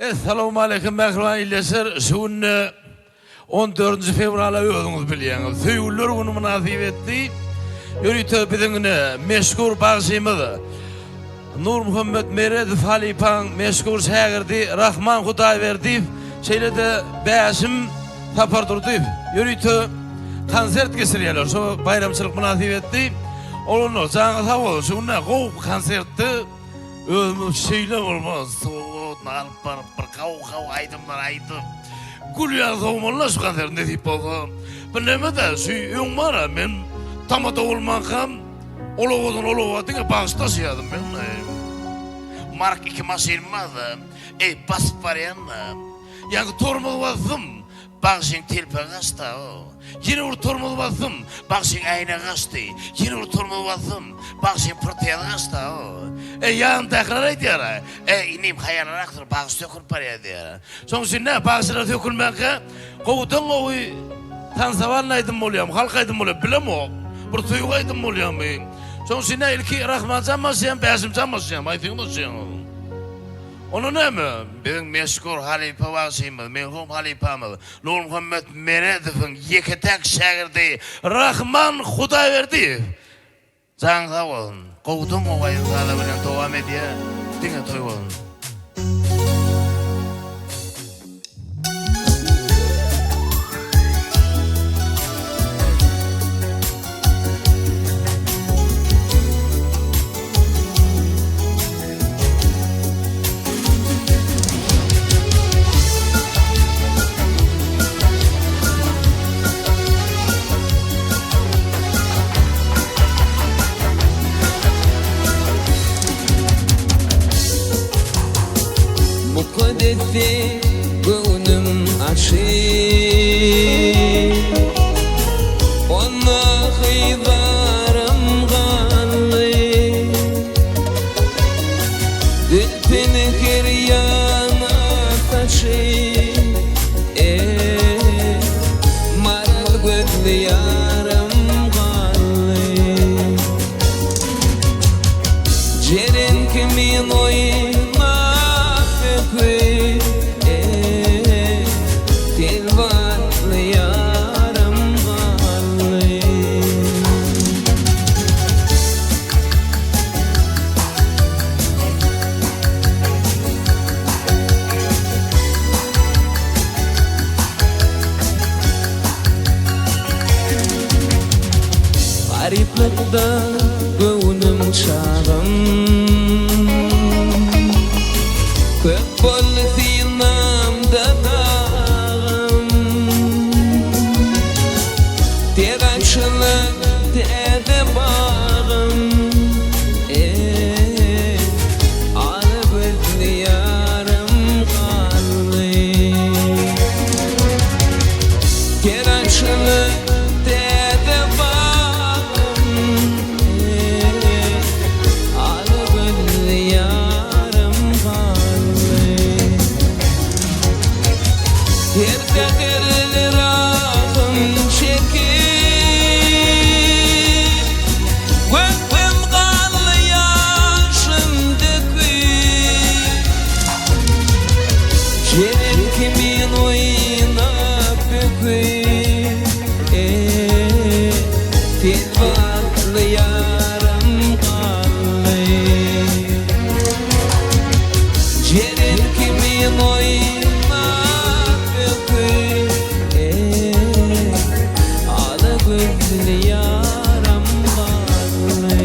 Assalamu alaikum Mehran İlleser. Şun 14 fevrala ödünüz bilýäňiz. Söýgüller bunu münasip etdi. Ýöri biziňne meşhur bagşymyz Nur Muhammed Meredif Halipan meşhur şägirdi Rahman Hudaýberdiýew şeýlede bäşim tapardyrdy. Ýöri konsert geçirýärler. Şo bayramçylyk münasip etdi. Olunu jaňa sag bol. Şuna gow konsertdi. Özümüz şeýle bolmaz. Alıp barıp bir kav aydımlar aydım. Gülüyen savunmalar şu kadar ne deyip oldu. Bileme de şu yön var ya ben tamada olmakam oloğudun diye bağışta siyadım ben. Mark 2 maşirmadım. Basıp var yanına. Yani tormalı vazdım. Bağışın tilpe kaçta o. Yine vur tormalı vazdım. Bağışın ayna kaçtı. Yine vur tormalı vazdım. Bağışın pırtıya kaçta o. Yan tekrar ediyor. İneyim hayalarak bağış dökülüp paraya diyor. Sonuçta ne bağışlar dökülmekle kovudun o tansavanlaydım oluyorum, halkaydım oluyorum, bilem o. Bir tuygaydım oluyorum. Sonuçta ne ilki Rahman canmasıyam, Beşim canmasıyam, aytın masıyam. Onu ne mi? Benim meşhur halife vasıyımız, merhum halifamız, Nur Muhammed Meredif'in yeketek şägirdi Rahman Hudaýberdiýew. Can sağ olun. Kovdun o ayınlarla bilen devam ediyor. Dine toy olun. Mukaddefi gönlüm açık, ona hıydarım kanlı, Gülpini kiryana taşık, maral gözlü yarım kanlı, Ceren kimin oyun Tilvatlı yarım kanlı. Gariplikda gönlüm çağım, köp bolly sinamda dağım, tegaçlyk dede bağım, aly gözlü yarım kanlı, tegaçlyk dede bağım, aly gözlü yarım kanlı. Yerde gerilir ahım çekip, Gözüm kanlı yaşım döküp, Cenin kimin oynap büküp, Tilvatlı yarım kanlı, Cenin kimin oynap alı gözlü yarım kanlı.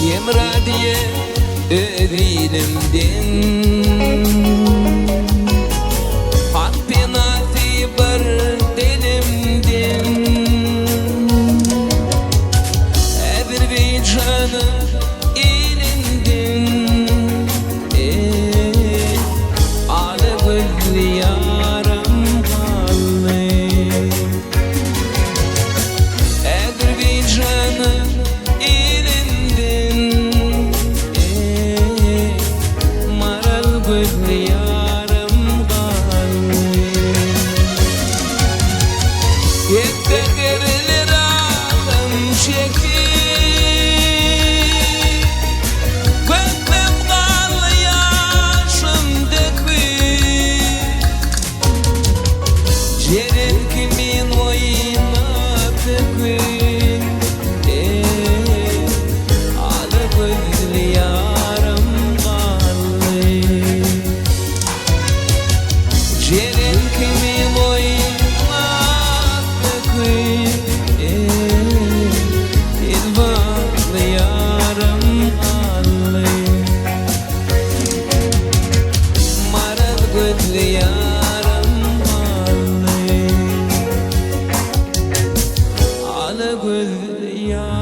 Yemradiye ödilimden, hak penaltı bir dilimden, Azerbaycan'ı elinden, alı gözlü yar. gözlü yaram